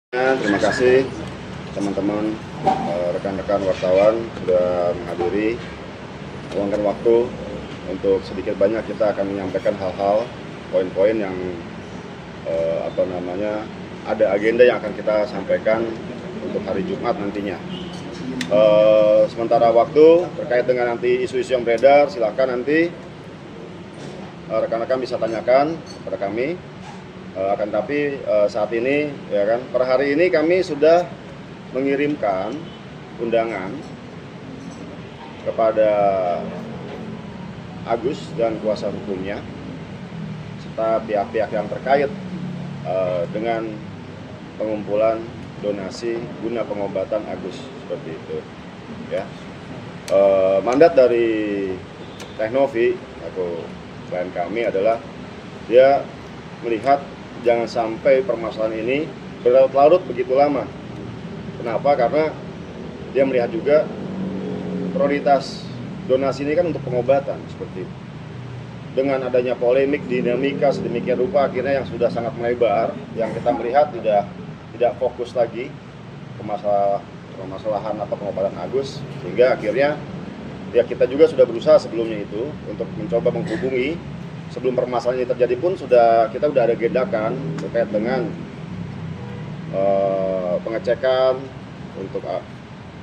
Terima kasih teman-teman, rekan-rekan wartawan sudah menghadiri, meluangkan waktu untuk sedikit banyak kita akan menyampaikan hal-hal, poin-poin yang ada agenda yang akan kita sampaikan untuk hari Jumat nantinya. Sementara waktu terkait dengan nanti isu-isu yang beredar, silakan nanti rekan-rekan bisa tanyakan kepada kami. Akan tapi saat ini ya kan, per hari ini kami sudah mengirimkan undangan kepada Agus dan kuasa hukumnya serta pihak-pihak yang terkait dengan pengumpulan donasi guna pengobatan Agus, seperti itu ya. Mandat dari Teknovi atau klien kami adalah dia melihat jangan sampai permasalahan ini berlarut-larut begitu lama. Kenapa? Karena dia melihat juga prioritas donasi ini kan untuk pengobatan, seperti itu. Dengan adanya polemik, dinamika sedemikian rupa, akhirnya yang sudah sangat melebar, yang kita melihat tidak fokus lagi ke permasalahan atau pengobatan Agus, sehingga akhirnya ya kita juga sudah berusaha sebelumnya itu untuk mencoba menghubungi. Sebelum permasalahan ini terjadi pun kita udah ada agendakan terkait dengan pengecekan untuk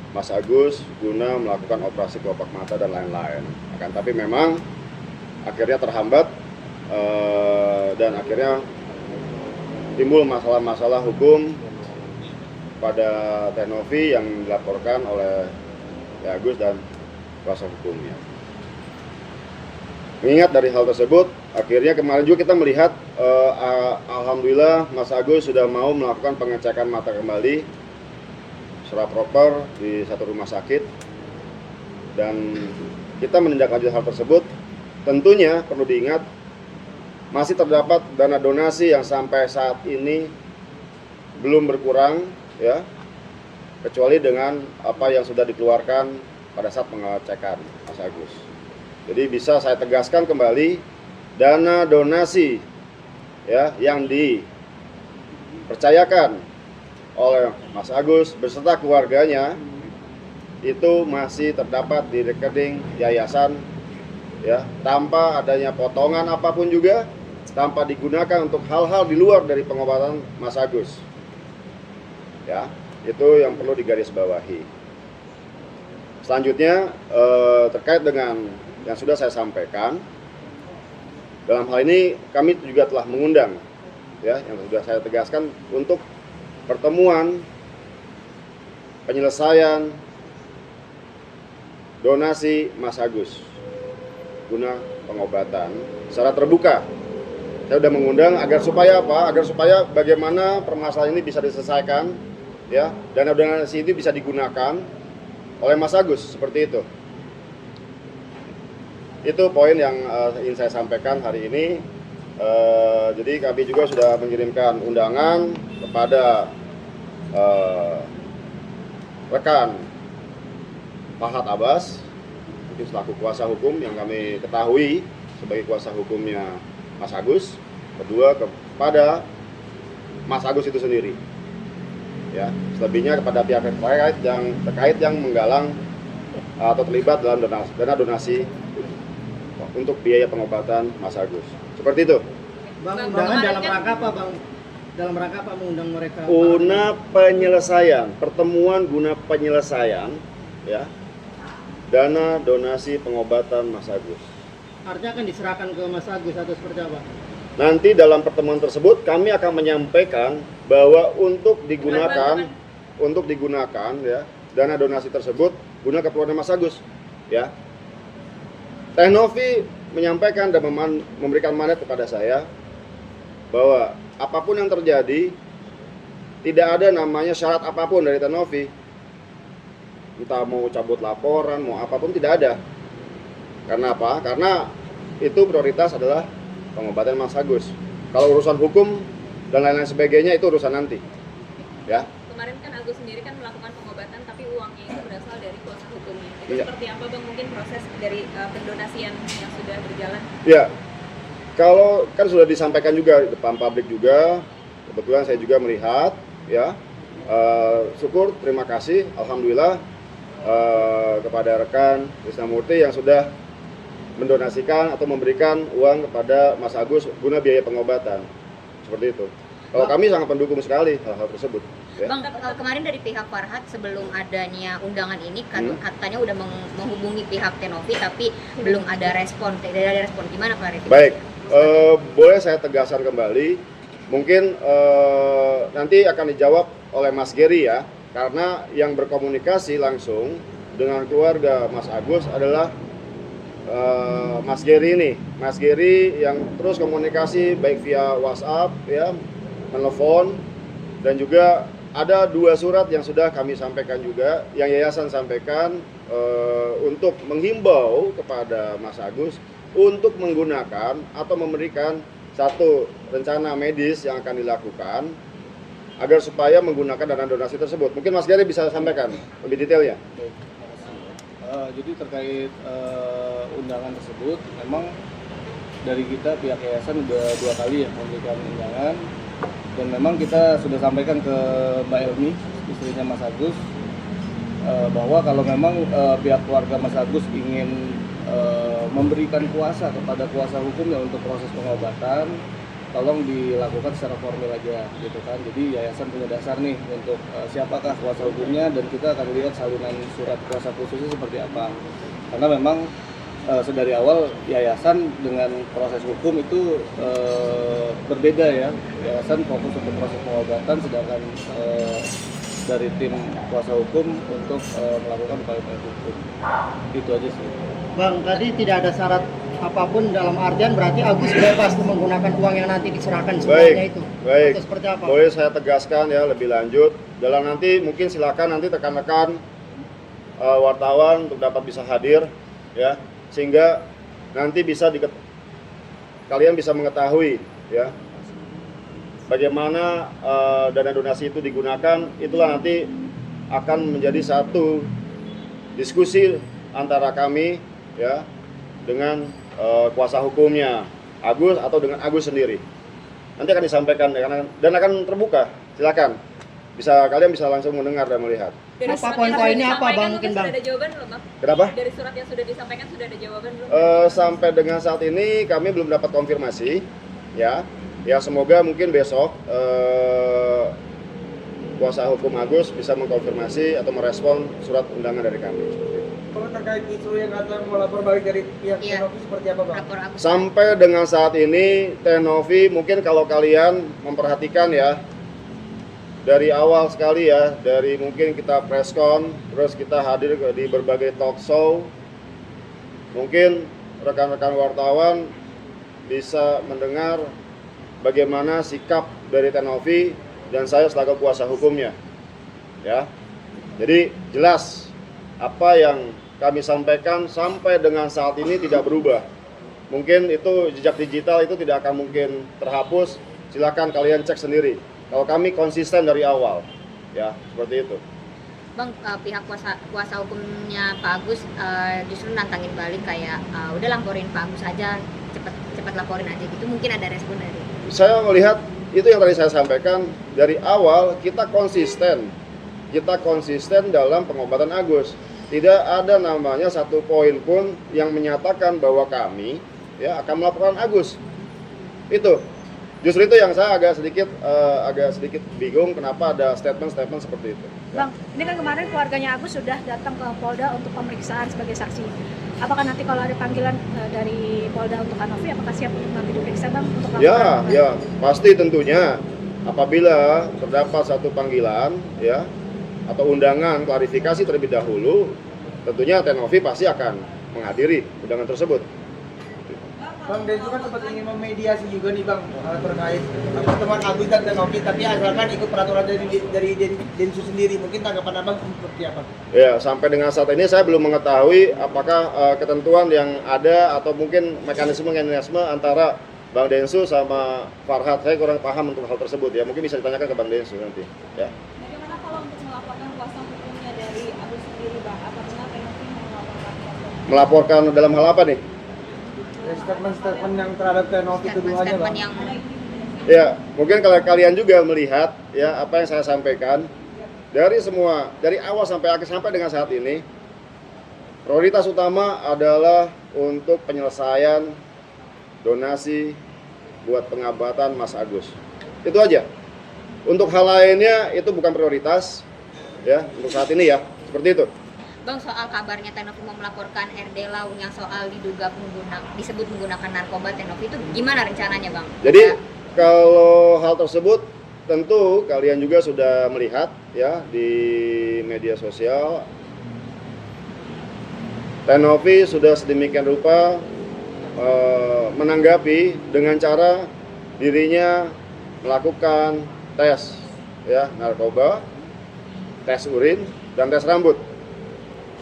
Mas Agus guna melakukan operasi kelopak mata dan lain-lain. Akan tapi memang akhirnya terhambat dan akhirnya timbul masalah-masalah hukum pada Teknovi yang dilaporkan oleh Agus dan kuasa hukumnya. Mengingat dari hal tersebut, akhirnya kemarin juga kita melihat alhamdulillah Mas Agus sudah mau melakukan pengecekan mata kembali secara proper di satu rumah sakit, dan kita menindaklanjuti hal tersebut. Tentunya perlu diingat masih terdapat dana donasi yang sampai saat ini belum berkurang ya, kecuali dengan apa yang sudah dikeluarkan pada saat pengecekan Mas Agus. Jadi bisa saya tegaskan kembali, dana donasi ya yang dipercayakan oleh Mas Agus beserta keluarganya itu masih terdapat di rekening yayasan ya, tanpa adanya potongan apapun juga, tanpa digunakan untuk hal-hal di luar dari pengobatan Mas Agus. Ya, itu yang perlu digarisbawahi. Selanjutnya terkait dengan yang sudah saya sampaikan, dalam hal ini kami juga telah mengundang ya, yang sudah saya tegaskan untuk pertemuan penyelesaian donasi Mas Agus guna pengobatan secara terbuka. Saya sudah mengundang agar supaya apa? Agar supaya bagaimana permasalahan ini bisa diselesaikan ya, dana donasi itu bisa digunakan oleh Mas Agus, seperti itu. Itu poin yang ingin saya sampaikan hari ini. Jadi kami juga sudah mengirimkan undangan kepada rekan Pahat Abbas, itu selaku kuasa hukum yang kami ketahui sebagai kuasa hukumnya Mas Agus. Kedua kepada Mas Agus itu sendiri. Ya, selebihnya kepada pihak terkait yang menggalang atau terlibat dalam dana donasi untuk biaya pengobatan Mas Agus. Seperti itu. Bang, undangan dalam rangka apa, Bang? Dalam rangka apa mengundang mereka? Guna penyelesaian, pertemuan guna penyelesaian ya, dana donasi pengobatan Mas Agus. Artinya akan diserahkan ke Mas Agus atau seperti apa? Nanti dalam pertemuan tersebut kami akan menyampaikan bahwa untuk digunakan ya, dana donasi tersebut guna keperluan Mas Agus ya. Teknovi menyampaikan dan memberikan mandat kepada saya bahwa apapun yang terjadi, tidak ada namanya syarat apapun dari Teknovi, entah mau cabut laporan, mau apapun, tidak ada. Karena apa? Karena itu prioritas adalah pengobatan Mas Agus. Kalau urusan hukum dan lain-lain sebagainya itu urusan nanti ya. Kemarin kan Agus sendiri kan melakukan pengobatan, tapi uangnya itu berasal dari kuasa hukumnya. Itu Iya. seperti apa Bang mungkin proses dari pendonasian yang sudah berjalan? Ya, kalau kan sudah disampaikan juga di depan publik juga, kebetulan saya juga melihat ya, Syukur, terima kasih, alhamdulillah kepada rekan Krisnamurti yang sudah mendonasikan atau memberikan uang kepada Mas Agus guna biaya pengobatan. Seperti itu. Kalau kami sangat pendukung sekali hal-hal tersebut. Ya. Bang, kemarin dari pihak Farhat sebelum adanya undangan ini katanya udah menghubungi pihak Tenovi tapi belum ada respon. Tidak ada respon. Gimana klarifikasi? Baik, boleh saya tegaskan kembali. Mungkin nanti akan dijawab oleh Mas Geri ya. Karena yang berkomunikasi langsung dengan keluarga Mas Agus adalah Mas Geri ini. Mas Geri yang terus komunikasi baik via WhatsApp ya, menelpon, dan juga ada 2 surat yang sudah kami sampaikan juga, yang yayasan sampaikan untuk menghimbau kepada Mas Agus untuk menggunakan atau memberikan satu rencana medis yang akan dilakukan agar supaya menggunakan dana donasi tersebut. Mungkin Mas Geri bisa sampaikan lebih detailnya. Jadi terkait undangan tersebut, memang dari kita pihak yayasan udah 2 kali ya memberikan undangan, dan memang kita sudah sampaikan ke Mbak Elmi, istrinya Mas Agus, bahwa kalau memang pihak keluarga Mas Agus ingin memberikan kuasa kepada kuasa hukumnya untuk proses pengobatan, tolong dilakukan secara formil aja gitu kan. Jadi yayasan punya dasar nih untuk siapakah kuasa hukumnya, dan kita akan lihat salinan surat kuasa khususnya seperti apa. Karena memang sedari awal yayasan dengan proses hukum itu berbeda ya. Yayasan fokus untuk proses pengobatan, sedangkan dari tim kuasa hukum untuk melakukan upaya-upaya hukum. Itu aja sih. Bang, tadi tidak ada syarat apapun dalam artian berarti Agus bebas menggunakan uang yang nanti diserahkan semuanya itu. Baik. Atau seperti apa? Boleh saya tegaskan ya lebih lanjut. Dalam nanti mungkin silakan nanti rekan-rekan wartawan untuk dapat bisa hadir ya, sehingga nanti bisa kalian bisa mengetahui ya bagaimana dana donasi itu digunakan. Itulah nanti akan menjadi satu diskusi antara kami ya dengan kuasa hukumnya Agus atau dengan Agus sendiri. Nanti akan disampaikan dan akan terbuka. Silakan. Kalian bisa langsung mendengar dan melihat. Dari Apa surat yang poin-poinnya sudah apa, disampaikan Bang? itu Mungkin, sudah Bang. ada jawaban belum, Bang? Kenapa? Dari surat yang sudah disampaikan sudah ada jawaban belum? Sampai dengan saat ini kami belum dapat konfirmasi ya. Ya semoga mungkin besok kuasa hukum Agus bisa mengkonfirmasi atau merespon surat undangan dari kami. Kalau terkait isu yang katanya melapor balik dari pihak Iya. Tenovi seperti apa, Bang? Lapor Agus. Sampai dengan saat ini Tenovi mungkin kalau kalian memperhatikan ya dari awal sekali ya, dari mungkin kita preskon, terus kita hadir di berbagai talk show, mungkin rekan-rekan wartawan bisa mendengar bagaimana sikap dari Tenovi dan saya selaku kuasa hukumnya ya. Jadi jelas apa yang kami sampaikan sampai dengan saat ini tidak berubah. Mungkin itu jejak digital itu tidak akan mungkin terhapus. Silakan kalian cek sendiri. Kalau kami konsisten dari awal, ya seperti itu. Bang, pihak kuasa hukumnya Pak Agus justru nantangin balik kayak udah laporin Pak Agus aja, cepet laporin aja gitu. Mungkin ada respon dari. Saya melihat itu yang tadi saya sampaikan dari awal, kita konsisten dalam pengobatan Agus. Tidak ada namanya satu poin pun yang menyatakan bahwa kami ya akan melaporkan Agus. Itu justru itu yang saya agak sedikit bingung kenapa ada statement seperti itu. Bang, ini kan kemarin keluarganya Agus sudah datang ke Polda untuk pemeriksaan sebagai saksi. Apakah nanti kalau ada panggilan dari Polda untuk Hanovi, apakah siap untuk nanti diperiksa, Bang? Untuk Ya, pasti tentunya apabila terdapat satu panggilan ya atau undangan klarifikasi terlebih dahulu, tentunya Tenovi pasti akan menghadiri undangan tersebut. Bang Densu kan sempat ingin memediasi juga nih, Bang, terkait pertemuan Agus dan Tenovi, tapi asalkan ikut peraturan dari Densu sendiri. Mungkin tanggapan Abang seperti apa? Ya, sampai dengan saat ini saya belum mengetahui apakah ketentuan yang ada atau mungkin mekanisme antara Bang Densu sama Farhat. Saya kurang paham untuk hal tersebut ya. Mungkin bisa ditanyakan ke Bang Densu nanti. Ya. Bagaimana kalau untuk melaporkan kuasa hukumnya dari Agus sendiri, Bang? Apakah Tenovi mau melaporkan? Melaporkan dalam hal apa nih? Statement yang terhadap Tenovi tuduhannya, Bang. Statement yang Ya, mungkin kalau kalian juga melihat ya apa yang saya sampaikan dari awal sampai akhir sampai dengan saat ini, prioritas utama adalah untuk penyelesaian donasi buat pengobatan Mas Agus. Itu aja. Untuk hal lainnya itu bukan prioritas ya untuk saat ini ya. Seperti itu. Bang, soal kabarnya Tenovi mau melaporkan RD Laung yang soal diduga disebut menggunakan narkoba Tenovi, itu gimana rencananya, Bang? Jadi kalau hal tersebut tentu kalian juga sudah melihat ya di media sosial. Tenovi sudah sedemikian rupa menanggapi dengan cara dirinya melakukan tes ya narkoba, tes urin dan tes rambut.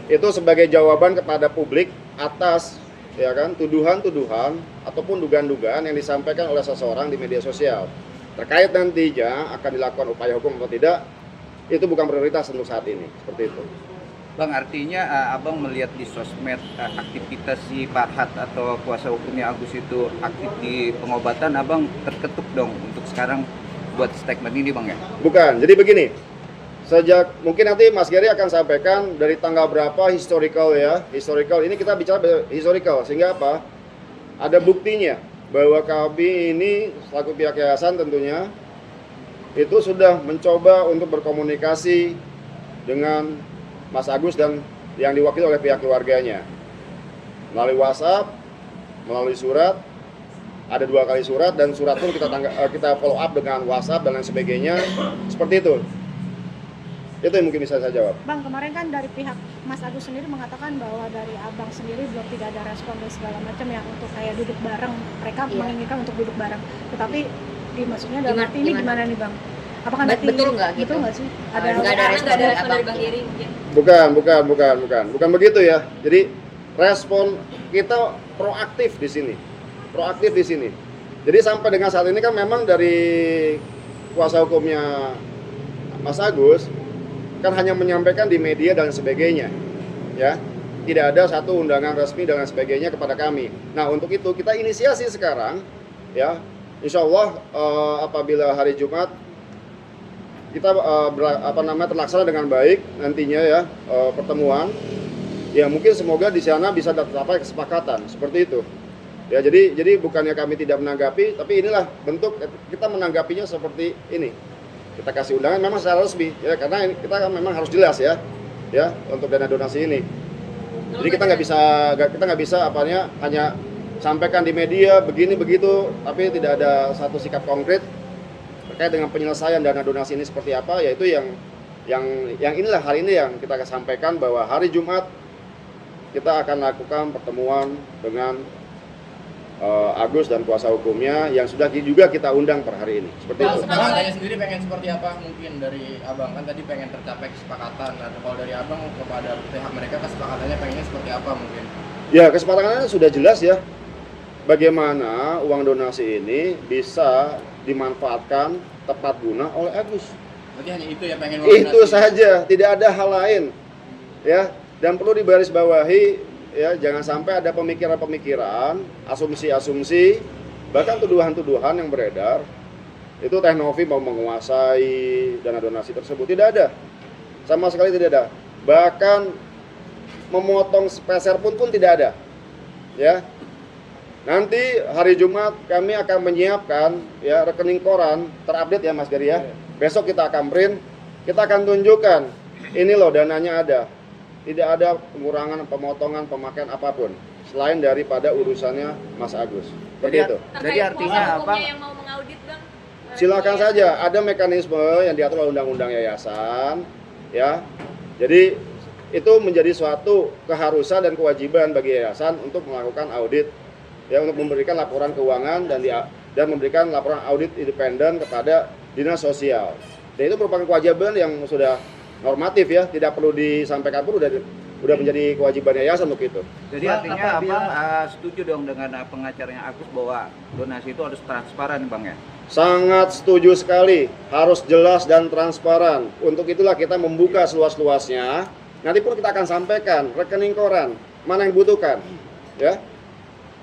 Itu sebagai jawaban kepada publik atas ya kan tuduhan-tuduhan ataupun dugaan-dugaan yang disampaikan oleh seseorang di media sosial. Terkait nantinya akan dilakukan upaya hukum atau tidak, itu bukan prioritas untuk saat ini. Seperti itu. Bang, artinya abang melihat di sosmed aktivitas si Farhat atau kuasa hukumnya Agus itu aktif di pengobatan, abang terketuk dong untuk sekarang buat statement ini, Bang ya? Bukan, jadi begini. Sejak mungkin nanti Mas Gary akan sampaikan dari tanggal berapa historical ya. Historical ini kita bicara historical sehingga apa? Ada buktinya bahwa kami ini selaku pihak yayasan tentunya itu sudah mencoba untuk berkomunikasi dengan Mas Agus dan yang diwakili oleh pihak keluarganya melalui WhatsApp, melalui surat. Ada 2 kali surat dan surat pun kita follow up dengan WhatsApp dan lain sebagainya. Seperti itu. Itu yang mungkin bisa saya jawab. Bang, kemarin kan dari pihak Mas Agus sendiri mengatakan bahwa dari abang sendiri belum tidak ada respon dan segala macam yang untuk kayak duduk bareng. Mereka menginginkan untuk duduk bareng. Tetapi maksudnya dalam arti ini gimana nih, Bang? Apakah nanti betul nggak gitu? Betul nggak sih? Nggak ada respon dari Bang Giri mungkin. Bukan begitu ya. Jadi respon kita proaktif di sini. Jadi sampai dengan saat ini kan memang dari kuasa hukumnya Mas Agus kan hanya menyampaikan di media dan sebagainya, ya. Tidak ada satu undangan resmi dan sebagainya kepada kami. Nah, untuk itu kita inisiasi sekarang, ya. Insya Allah apabila hari Jumat kita terlaksana dengan baik nantinya ya pertemuan, ya mungkin semoga di sana bisa tercapai kesepakatan seperti itu. Ya, jadi bukannya kami tidak menanggapi, tapi inilah bentuk kita menanggapinya seperti ini. Kita kasih undangan memang secara resmi ya, karena kita kan memang harus jelas ya untuk dana donasi ini. Jadi kita nggak bisa hanya sampaikan di media begini begitu, tapi tidak ada satu sikap konkret terkait dengan penyelesaian dana donasi ini seperti apa. Yaitu yang inilah hari ini yang kita sampaikan bahwa hari Jumat kita akan lakukan pertemuan dengan Agus dan kuasa hukumnya yang sudah juga kita undang per hari ini. Seperti itu. Abang tanya sendiri pengen seperti apa mungkin dari abang, kan tadi pengen tercapai kesepakatan. Nah, kalau dari abang kepada pihak mereka kesepakatannya pengennya seperti apa mungkin? Ya, kesepakatannya sudah jelas ya. Bagaimana uang donasi ini bisa dimanfaatkan tepat guna oleh Agus. Berarti hanya itu ya pengen Itu saja, tidak ada hal lain. Ya, dan perlu digarisbawahi ya, jangan sampai ada pemikiran-pemikiran, asumsi-asumsi, bahkan tuduhan-tuduhan yang beredar itu Tenovi mau menguasai dana donasi tersebut. Tidak ada, sama sekali tidak ada. Bahkan memotong sepeser pun tidak ada. Ya, nanti hari Jumat kami akan menyiapkan ya rekening koran terupdate ya Mas Gary ya. Besok kita akan print, kita akan tunjukkan ini loh dananya ada. Tidak ada pengurangan, pemotongan, pemakaian apapun selain daripada urusannya Mas Agus. Seperti itu. Jadi artinya apa? Yang mau mengaudit, Bang? Silakan saja, ada mekanisme yang diatur oleh undang-undang yayasan, ya. Jadi itu menjadi suatu keharusan dan kewajiban bagi yayasan untuk melakukan audit, ya, untuk memberikan laporan keuangan dan memberikan laporan audit independen kepada dinas sosial. Dan itu merupakan kewajiban yang sudah normatif ya, tidak perlu disampaikan pun udah menjadi kewajiban yayasan untuk itu. Jadi artinya abang setuju dong dengan pengacaranya Agus bahwa donasi itu harus transparan, Bang ya? Sangat setuju sekali, harus jelas dan transparan. Untuk itulah kita membuka seluas-luasnya. Nanti pun kita akan sampaikan rekening koran mana yang dibutuhkan, ya.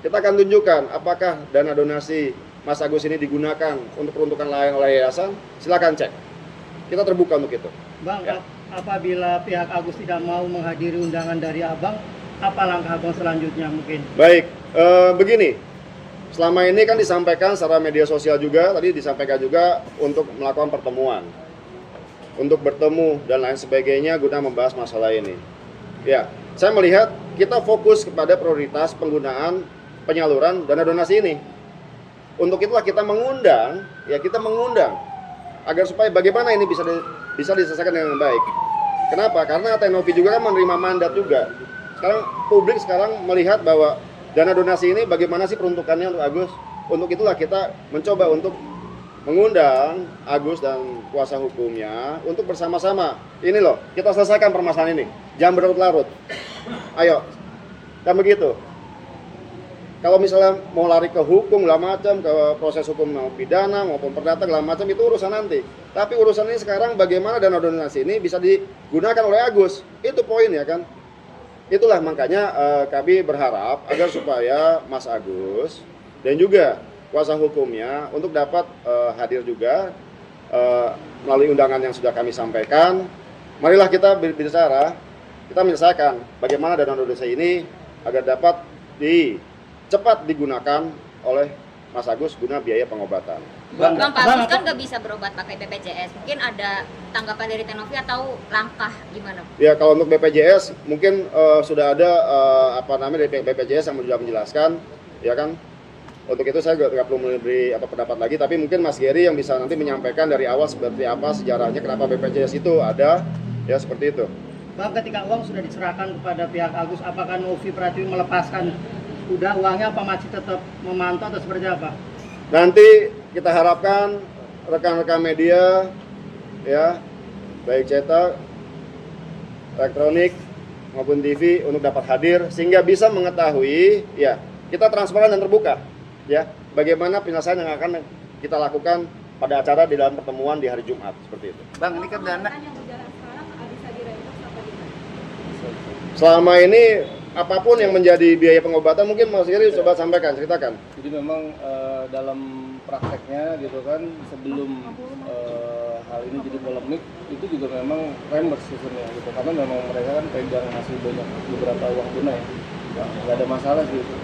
Kita akan tunjukkan apakah dana donasi Mas Agus ini digunakan untuk peruntukan lain oleh yayasan. Silakan cek. Kita terbuka untuk itu. Bang, Ya. apabila pihak Agus tidak mau menghadiri undangan dari Abang, apa langkah Abang selanjutnya mungkin? Baik, begini. Selama ini kan disampaikan secara media sosial juga, tadi disampaikan juga untuk melakukan pertemuan. Untuk bertemu dan lain sebagainya guna membahas masalah ini. Ya, saya melihat kita fokus kepada prioritas penggunaan penyaluran dana donasi ini. Untuk itulah kita mengundang agar supaya bagaimana ini bisa diselesaikan dengan baik. Kenapa? Karena Teknovi juga kan menerima mandat juga. Sekarang publik melihat bahwa dana donasi ini bagaimana sih peruntukannya untuk Agus. Untuk itulah kita mencoba untuk mengundang Agus dan kuasa hukumnya untuk bersama-sama. Ini loh, kita selesaikan permasalahan ini. Jangan berlarut-larut. Ayo. Dan begitu. Kalau misalnya mau lari ke hukum segala macam, ke proses hukum mau pidana maupun perdata segala macam, itu urusan nanti. Tapi urusan ini sekarang bagaimana dana donasi ini bisa digunakan oleh Agus. Itu poin ya kan. Itulah makanya kami berharap agar supaya Mas Agus dan juga kuasa hukumnya untuk dapat hadir juga melalui undangan yang sudah kami sampaikan. Marilah kita bicara, kita menyelesaikan bagaimana dana donasi ini agar dapat cepat digunakan oleh Mas Agus guna biaya pengobatan. Bang, Pak Agus kan nggak bisa berobat pakai BPJS. Mungkin ada tanggapan dari Teknovi atau langkah gimana? Ya, kalau untuk BPJS mungkin sudah ada dari pihak BPJS yang sudah menjelaskan, ya kan. Untuk itu saya nggak perlu memberi pendapat lagi, tapi mungkin Mas Geri yang bisa nanti menyampaikan dari awal seperti apa sejarahnya kenapa BPJS itu ada, ya seperti itu. Bang, ketika uang sudah diserahkan kepada pihak Agus, apakah Novi Pratiwi melepaskan uangnya apa masih tetap memantau atau seperti apa? Nanti kita harapkan rekan-rekan media, ya, baik cetak, elektronik maupun TV untuk dapat hadir sehingga bisa mengetahui, ya, kita transparan dan terbuka, ya, bagaimana penyelesaian yang akan kita lakukan pada acara di dalam pertemuan di hari Jumat seperti itu. Bang, ini kan dana yang berjalan sekarang bisa direspon apa gimana? Selama ini apapun yang menjadi biaya pengobatan mungkin Mas Giri coba sampaikan, ceritakan. Jadi memang dalam prakteknya gitu kan sebelum hal ini jadi polemik itu juga memang reimburse sistemnya gitu karena memang mereka kan pegang masih banyak beberapa uang tunai, nggak ada masalah sih itu.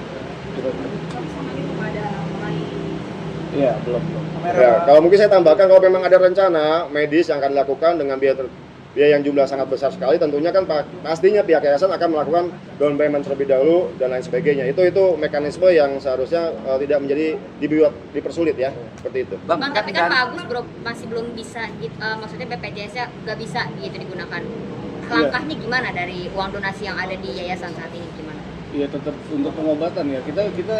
Iya belum. Ya, kalau mungkin saya tambahkan kalau memang ada rencana medis yang akan dilakukan dengan biaya yang jumlah sangat besar sekali, tentunya kan pastinya pihak yayasan akan melakukan down payment terlebih dahulu dan lain sebagainya. Itu mekanisme yang seharusnya tidak menjadi dipersulit ya, seperti itu. Bang, tapi kan Pak Agus masih belum bisa, maksudnya BPJS-nya nggak bisa gitu digunakan. Langkahnya gimana dari uang donasi yang ada di yayasan saat ini gimana? Iya tetap untuk pengobatan ya. Kita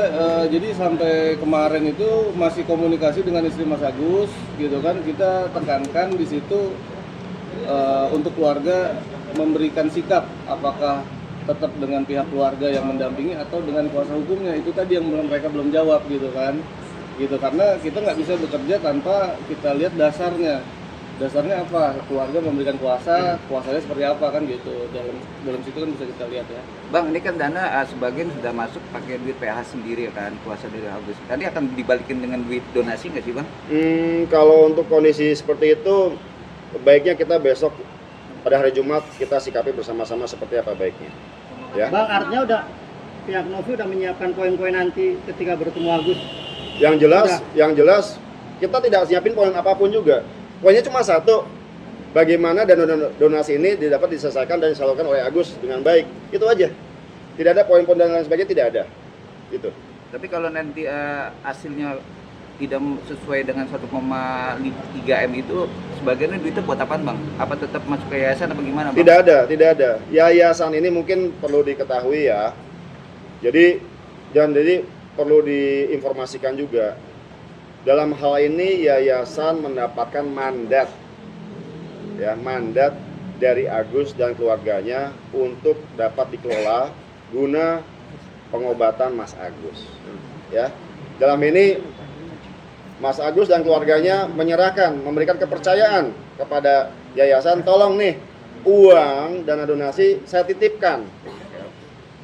jadi sampai kemarin itu masih komunikasi dengan istri Mas Agus gitu kan. Kita tekankan di situ untuk keluarga memberikan sikap apakah tetap dengan pihak keluarga yang mendampingi atau dengan kuasa hukumnya. Itu tadi yang mereka belum jawab gitu kan, gitu karena kita nggak bisa bekerja tanpa kita lihat dasarnya apa, keluarga memberikan kuasanya seperti apa kan gitu, dalam situ kan bisa kita lihat ya. Bang, ini kan dana sebagian sudah masuk pakai duit PH sendiri kan, kuasa dari Agus. Nanti akan dibalikin dengan duit donasi nggak sih Bang? Kalau untuk kondisi seperti itu baiknya kita besok pada hari Jumat kita sikapi bersama-sama seperti apa baiknya. Ya. Bang, artinya pihak Novi udah menyiapkan poin-poin nanti ketika bertemu Agus. Yang jelas kita tidak siapin poin apapun juga. Poinnya cuma satu, bagaimana dana donasi ini dapat diselesaikan dan disalurkan oleh Agus dengan baik. Itu aja. Tidak ada poin-poin dan lain sebagainya, tidak ada. Gitu. Tapi kalau nanti hasilnya tidak sesuai dengan 1,3 M itu sebagiannya duitnya buat apaan Bang? Apa tetap masuk ke yayasan apa gimana Bang? Tidak ada. Yayasan ini mungkin perlu diketahui ya. Jadi perlu diinformasikan juga. Dalam hal ini yayasan mendapatkan mandat dari Agus dan keluarganya untuk dapat dikelola guna pengobatan Mas Agus. Ya. Dalam ini Mas Agus dan keluarganya memberikan kepercayaan kepada yayasan, tolong nih uang dana donasi saya titipkan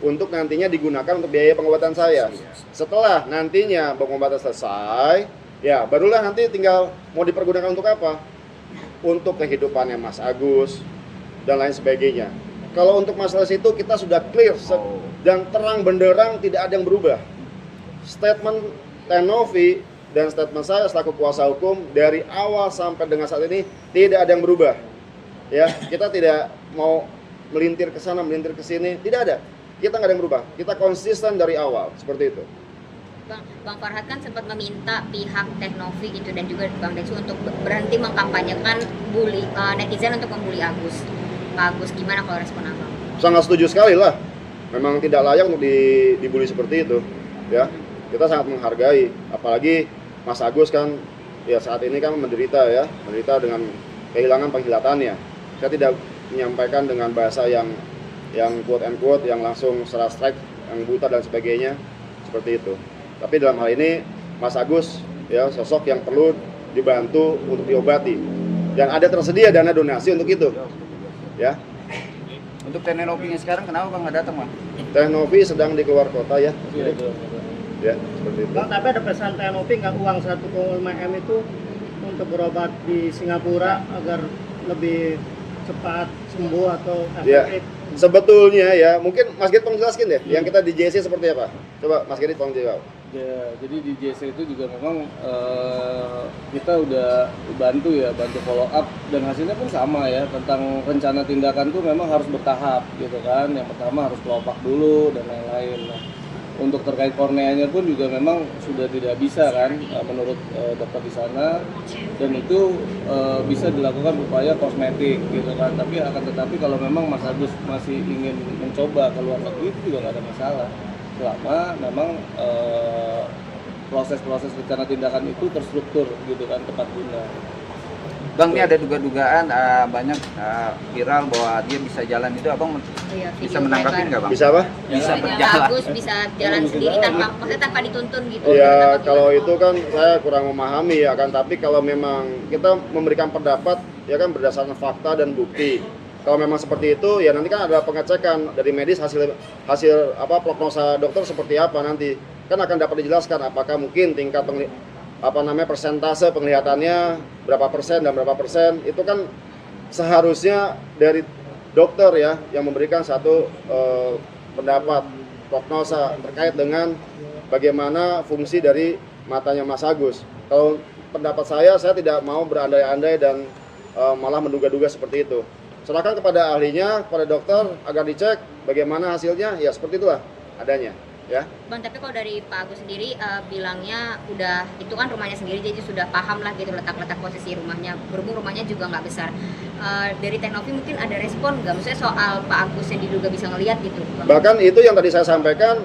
untuk nantinya digunakan untuk biaya pengobatan saya. Setelah nantinya pengobatan selesai, ya barulah nanti tinggal mau dipergunakan untuk apa. untuk kehidupannya Mas Agus dan lain sebagainya. Kalau untuk masalah itu kita sudah clear dan terang benderang, tidak ada yang berubah. Statement Tenovi dan statement saya selaku kuasa hukum dari awal sampai dengan saat ini tidak ada yang berubah. Ya, kita tidak mau melintir ke sana, melintir ke sini, tidak ada. Kita nggak ada yang berubah. Kita konsisten dari awal seperti itu. Bang Farhat kan sempat meminta pihak Teknovi gitu dan juga Bang Densu untuk berhenti mengkampanyekan bully netizen untuk membuli Agus. Pak Agus, gimana kalau respon Abang? Sangat setuju sekali lah. Memang tidak layak untuk dibully seperti itu. Ya, kita sangat menghargai. Apalagi Mas Agus kan ya saat ini kan menderita dengan kehilangan penglihatannya. Saya tidak menyampaikan dengan bahasa yang quote and quote yang langsung secara strike, yang buta dan sebagainya seperti itu. Tapi dalam hal ini Mas Agus ya sosok yang perlu dibantu untuk diobati dan ada tersedia dana donasi untuk itu. Ya. Untuk Tenovi sekarang kenapa Bang nggak datang, Bang? Tenovi sedang di keluar kota ya. Ya, seperti itu. Bang, tapi ada pesan Tenovi nggak uang 1,5 M itu untuk berobat di Singapura agar lebih cepat sembuh atau efektif? Ya. Sebetulnya ya, mungkin Mas Git tolong jelaskin deh, yang kita di JC seperti apa? Coba Mas Git tolong jawab. Ya, jadi di JC itu juga memang kita udah bantu follow up dan hasilnya pun sama ya, tentang rencana tindakan tuh memang harus bertahap gitu kan. Yang pertama harus kelopak dulu dan lain-lain. Nah, untuk terkait korneanya pun juga memang sudah tidak bisa kan menurut dokter di sana, dan itu bisa dilakukan upaya kosmetik gitu kan. Tetapi kalau memang Mas Agus masih ingin mencoba ke luar negeri itu juga nggak ada masalah, selama memang proses-proses rencana tindakan itu terstruktur gitu kan, tepat guna. Bang, ini ada dugaan banyak viral bahwa dia bisa jalan itu, Abang bisa menanggapi nggak, Bang? Bisa apa? Bisa Maksudnya berjalan. Agus bisa jalan sendiri tanpa dituntun gitu. Ya, Tanpa kalau gitu. itu kan saya kurang memahami ya kan, tapi kalau memang kita memberikan pendapat ya kan berdasarkan fakta dan bukti. Kalau memang seperti itu ya nanti kan ada pengecekan dari medis, hasil prognosa dokter seperti apa nanti. Kan akan dapat dijelaskan apakah mungkin tingkat persentase penglihatannya berapa persen dan berapa persen, itu kan seharusnya dari dokter ya yang memberikan satu pendapat prognosa terkait dengan bagaimana fungsi dari matanya Mas Agus. Kalau pendapat saya tidak mau berandai-andai dan malah menduga-duga seperti itu. Serahkan kepada ahlinya, kepada dokter agar dicek bagaimana hasilnya, ya seperti itulah adanya. Ya. Bang, tapi kalau dari Pak Agus sendiri bilangnya udah itu kan rumahnya sendiri, jadi sudah paham lah gitu letak-letak posisi rumahnya, berhubung rumahnya juga nggak besar. Dari Teknovi mungkin ada respon nggak, maksudnya soal Pak Agus yang diduga bisa ngelihat gitu, Bang? Bahkan itu yang tadi saya sampaikan,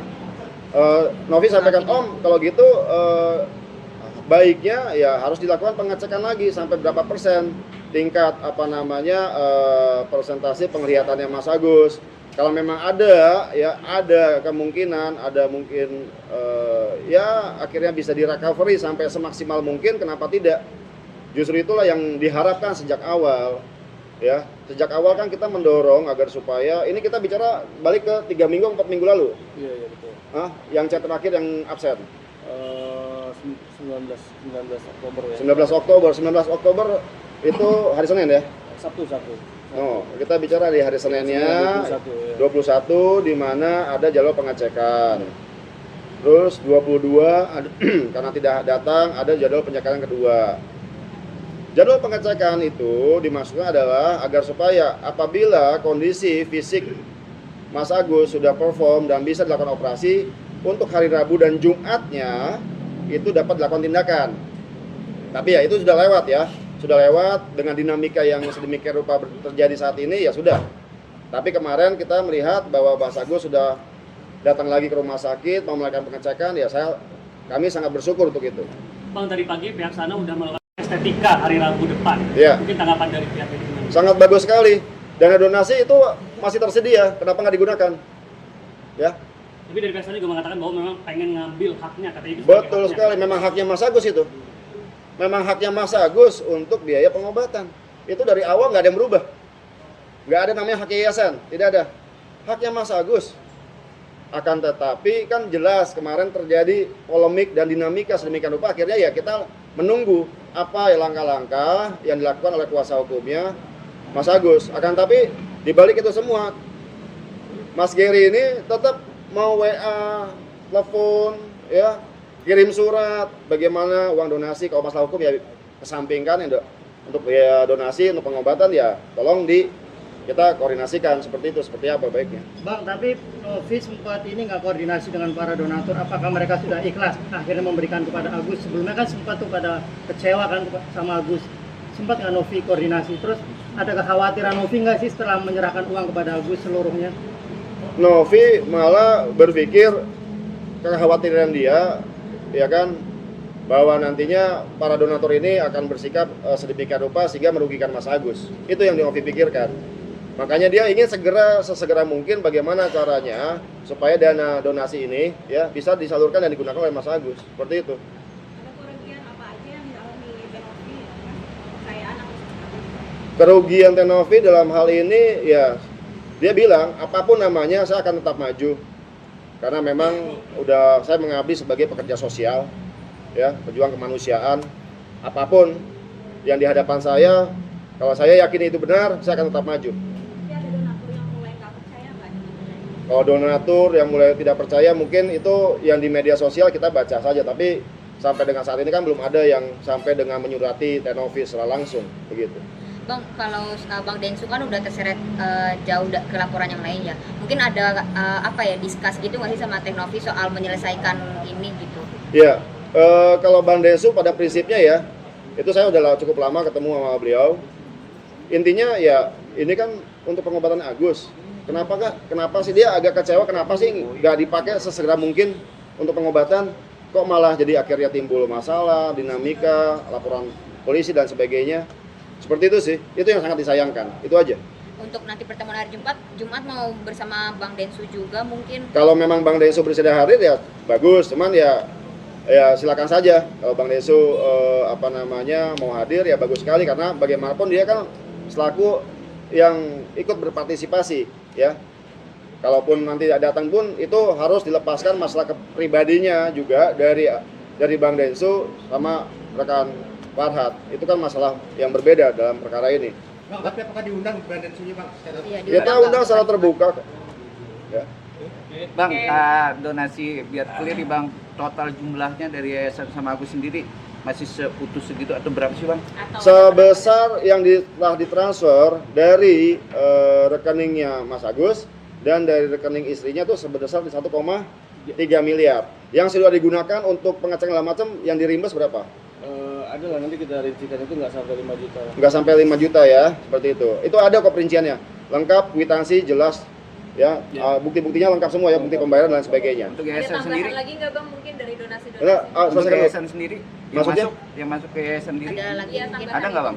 Novi sampaikan, Om kalau gitu baiknya ya harus dilakukan pengecekan lagi sampai berapa persen tingkat persentase penglihatannya Mas Agus. Kalau memang ada kemungkinan, akhirnya bisa di-recovery sampai semaksimal mungkin, kenapa tidak? Justru itulah yang diharapkan sejak awal. Ya, sejak awal kan kita mendorong agar supaya ini kita bicara balik ke 3 minggu 4 minggu lalu. Iya betul. Yang chat terakhir yang absen. 19 Oktober ya. 19 Oktober itu hari Senin ya? Sabtu. Oh, kita bicara di hari Seninnya 21 di mana ada jadwal pengecekan. Terus 22 karena tidak datang ada jadwal pengecekan kedua. Jadwal pengecekan itu dimaksudkan adalah agar supaya apabila kondisi fisik Mas Agus sudah perform dan bisa dilakukan operasi, untuk hari Rabu dan Jumatnya itu dapat dilakukan tindakan. Tapi ya itu sudah lewat ya. Sudah lewat dengan dinamika yang sedemikian rupa terjadi saat ini ya sudah. Tapi kemarin kita melihat bahwa Mas Agus sudah datang lagi ke rumah sakit mau melakukan pengecekan, ya kami sangat bersyukur untuk itu. Bang, tadi pagi pihak sana udah melakukan estetika hari Rabu depan. Ya. Mungkin tanggapan dari pihak ini gimana? Sangat bagus sekali. Dana donasi itu masih tersedia, kenapa nggak digunakan? Ya. Tapi dari pihak sana juga mengatakan bahwa memang pengen ngambil haknya, katanya itu. Betul sekali, memang haknya Mas Agus itu. Memang haknya Mas Agus untuk biaya pengobatan. Itu dari awal nggak ada yang berubah. Nggak ada namanya hak yayasan, tidak ada. Haknya Mas Agus. Akan tetapi kan jelas kemarin terjadi polemik dan dinamika sedemikian rupa, akhirnya ya kita menunggu apa ya langkah-langkah yang dilakukan oleh kuasa hukumnya Mas Agus. Akan tapi dibalik itu semua, Mas Gary ini tetap mau WA, telepon, ya, kirim surat, bagaimana uang donasi. Kalau masalah hukum ya kesampingkan ya, untuk ya donasi untuk pengobatan ya tolong kita koordinasikan seperti itu, seperti apa baiknya. Bang, tapi Novi sempat ini nggak koordinasi dengan para donatur. Apakah mereka sudah ikhlas akhirnya memberikan kepada Agus? Sebelumnya kan sempat tuh pada kecewa kan sama Agus. Sempat nggak Novi koordinasi? Terus ada kekhawatiran Novi nggak sih setelah menyerahkan uang kepada Agus seluruhnya? Novi malah berpikir kekhawatiran dia, ya kan, bahwa nantinya para donatur ini akan bersikap sedemikian rupa sehingga merugikan Mas Agus. Itu yang Novi pikirkan. Makanya dia ingin sesegera mungkin bagaimana caranya supaya dana donasi ini ya bisa disalurkan dan digunakan oleh Mas Agus. Seperti itu. Ada kerugian apa aja yang dialami Tenovi kepercayaan atau Kerugian Tenovi dalam hal ini ya dia bilang apapun namanya saya akan tetap maju. Karena memang udah saya mengabdi sebagai pekerja sosial ya, pejuang kemanusiaan. Apapun yang di hadapan saya, kalau saya yakin itu benar, saya akan tetap maju. Kalau donatur yang mulai tidak percaya mungkin itu yang di media sosial kita baca saja, tapi sampai dengan saat ini kan belum ada yang sampai dengan menyurati Tenovi secara langsung begitu. Bang, kalau Bang Densu kan udah terseret jauh ke laporan yang lain ya. Mungkin ada diskus gitu nggak sih sama Tenovi soal menyelesaikan ini gitu? Iya, kalau Bang Densu pada prinsipnya ya, itu saya udah cukup lama ketemu sama beliau. Intinya ya ini kan untuk pengobatan Agus. Kenapa sih dia agak kecewa? Kenapa sih nggak dipakai sesegera mungkin untuk pengobatan? Kok malah jadi akhirnya timbul masalah, dinamika, laporan polisi dan sebagainya. Seperti itu sih. Itu yang sangat disayangkan. Itu aja. Untuk nanti pertemuan hari Jumat mau bersama Bang Densu juga mungkin. Kalau memang Bang Densu bersedia hadir ya bagus. Cuman ya silakan saja. Kalau Bang Densu mau hadir ya bagus sekali karena bagaimanapun dia kan selaku yang ikut berpartisipasi ya. Kalaupun nanti datang pun itu harus dilepaskan masalah pribadinya juga dari Bang Densu sama rekan Farhat. Itu kan masalah yang berbeda dalam perkara ini. Bang, tapi apakah diundang Bang Densu Bang? Iya, Kita undang secara terbuka kok. Ya. Bang, donasi biar clear nih Bang, total jumlahnya dari yayasan sama Agus sendiri masih seutuh segitu atau berapa sih Bang? Sebesar yang telah ditransfer dari rekeningnya Mas Agus dan dari rekening istrinya tuh sebesar 1,3 miliar. Yang sudah digunakan untuk pengecekan segala macam yang dirimbas berapa? Ada lah, nanti kita rincikan, itu nggak sampai 5 juta. Nggak sampai 5 juta ya, seperti itu. Itu ada kok perinciannya, lengkap, kwitansi, jelas ya, bukti-buktinya lengkap semua ya, bukti pembayaran dan sebagainya. Untuk yayasan sendiri? lagi nggak Bang mungkin dari donasi-donasi? Untuk yayasan sendiri? Maksudnya? Yang masuk ke yayasan sendiri? Ada lagi mungkin. Ada nggak Bang?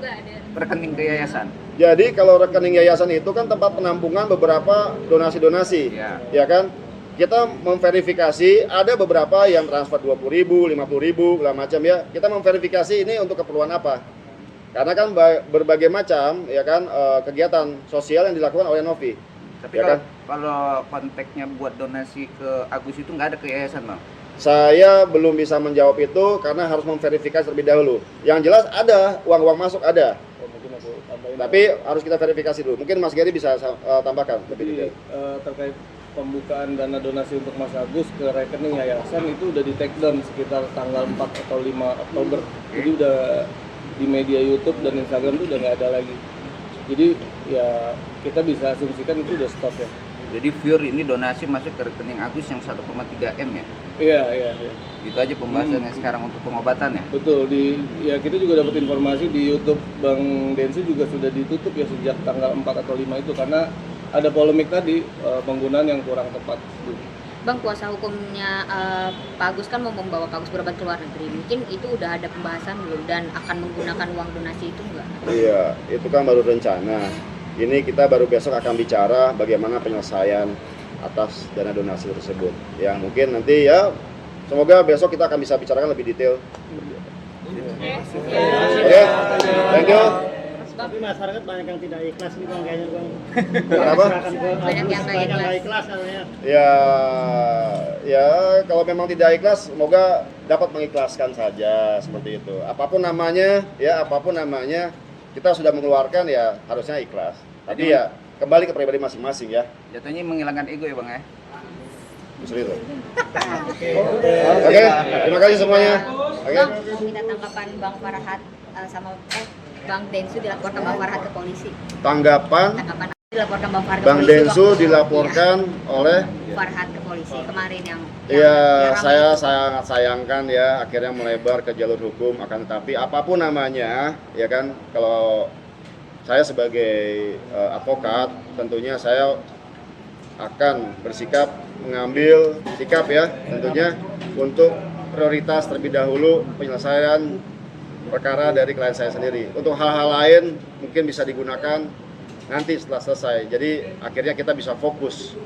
Rekening ke yayasan? Jadi kalau rekening yayasan itu kan tempat penampungan beberapa donasi-donasi, ya kan? Kita memverifikasi, ada beberapa yang transfer 20.000, 50.000, segala macam ya. Kita memverifikasi ini untuk keperluan apa? Karena kan berbagai macam ya kan kegiatan sosial yang dilakukan oleh Novi. Tapi ya kalau konteksnya buat donasi ke Agus itu nggak ada ke yayasan Bang? Saya belum bisa menjawab itu karena harus memverifikasi terlebih dahulu. Yang jelas ada uang masuk ada. Mungkin aku tambahin. Tapi harus kita verifikasi dulu. Mungkin Mas Gary bisa tambahkan lebih detail. Terkait pembukaan dana donasi untuk Mas Agus ke rekening yayasan itu udah di take down sekitar tanggal 4 atau 5 Oktober. Jadi udah di media YouTube dan Instagram itu udah nggak ada lagi. Jadi ya kita bisa asumsikan itu udah stop ya. Jadi pure ini donasi masuk ke rekening Agus yang 1,3 M ya? Iya. Itu aja pembahasannya sekarang untuk pengobatan ya? Betul, kita juga dapat informasi di YouTube Bang Densu juga sudah ditutup ya sejak tanggal 4 atau 5 itu karena ada polemik tadi penggunaan yang kurang tepat. Bang, kuasa hukumnya Pak Agus kan mau membawa Pak Agus berobat ke luar negeri. Mungkin itu udah ada pembahasan belum dan akan menggunakan uang donasi itu enggak? Iya, itu kan baru rencana. Ini kita baru besok akan bicara bagaimana penyelesaian atas dana donasi tersebut. Yang mungkin nanti ya semoga besok kita akan bisa bicarakan lebih detail. Oke, thank you. Tapi masyarakat banyak yang tidak ikhlas nih bang, kayaknya bang. Kenapa? Serahkan ke Banyak yang Agus, nggak banyak ikhlas. nggak ikhlas katanya. Ya kalau memang tidak ikhlas, semoga dapat mengikhlaskan saja seperti itu. Apapun namanya, kita sudah mengeluarkan ya harusnya ikhlas. Tapi ya kembali ke pribadi masing-masing ya. Jatuhnya menghilangkan ego ya bang ya. Justru itu. Oke, terima kasih semuanya. Oke. Bang, mau minta tanggapan Bang Farhat sama Bang Densu dilaporkan Bang Farhat ke polisi. Tanggapan Dilaporkan Bang Farhat ke Bang polisi Densu waktu- dilaporkan oleh Iya, Farhat ke polisi kemarin yang ya ramai. saya sangat sayangkan ya akhirnya melebar ke jalur hukum, akan tetapi apapun namanya ya kan, kalau saya sebagai advokat tentunya saya akan bersikap mengambil sikap ya tentunya untuk prioritas terlebih dahulu penyelesaian perkara dari klien saya sendiri. Untuk hal-hal lain mungkin bisa digunakan nanti setelah selesai. Jadi akhirnya kita bisa fokus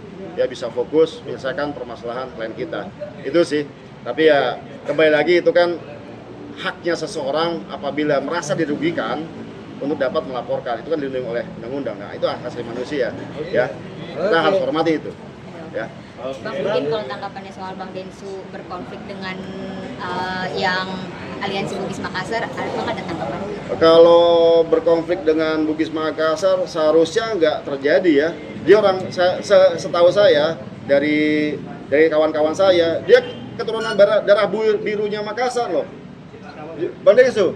menyelesaikan permasalahan klien kita. Itu sih. Tapi ya kembali lagi itu kan haknya seseorang apabila merasa dirugikan untuk dapat melaporkan. Itu kan dilindungi oleh undang-undang. Nah, itu hak asasi manusia ya. Kita harus hormati itu. Ya. Bang, mungkin kalau tanggapannya soal Bang Densu berkonflik dengan yang Aliansi Bugis Makassar, Bang ada tanggapan? Kalau berkonflik dengan Bugis Makassar seharusnya nggak terjadi ya. Dia orang setahu saya dari kawan-kawan saya, dia keturunan darah birunya Makassar loh. Bang Densu.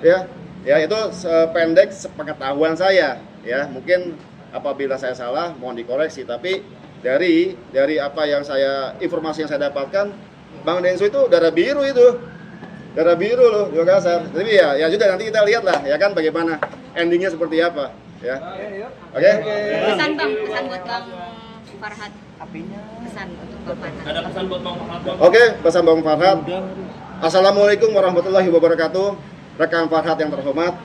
Ya itu sependek sepengetahuan saya ya. Mungkin apabila saya salah mohon dikoreksi, tapi dari apa yang informasi yang saya dapatkan, Bang Densu itu darah biru loh di Makassar. Jadi ya sudah nanti kita lihat lah ya kan bagaimana endingnya seperti apa ya. Oke. Pesan buat Bang Farhat. Pesan untuk Bang Farhat. Ada pesan buat Bang Farhat? Oke, pesan Bang Farhat. Assalamualaikum warahmatullahi wabarakatuh. Rekan Farhat yang terhormat,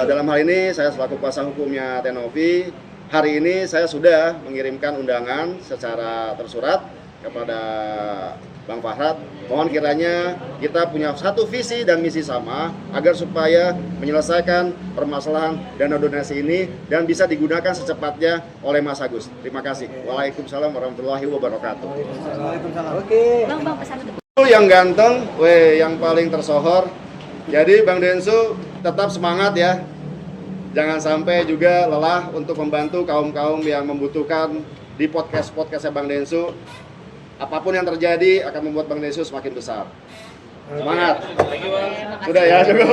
dalam hal ini saya selaku kuasa hukumnya Tenovi, hari ini saya sudah mengirimkan undangan secara tersurat kepada Bang Farhat. Mohon kiranya kita punya satu visi dan misi sama agar supaya menyelesaikan permasalahan dana donasi ini dan bisa digunakan secepatnya oleh Mas Agus. Terima kasih. Waalaikumsalam warahmatullahi wabarakatuh. Bang pesan untuk Yang ganteng, yang paling tersohor. Jadi Bang Densu tetap semangat ya. Jangan sampai juga lelah untuk membantu kaum-kaum yang membutuhkan di podcast-podcastnya Bang Densu. Apapun yang terjadi akan membuat Bang Densu semakin besar. Semangat. Terima kasih. Sudah ya, cukup.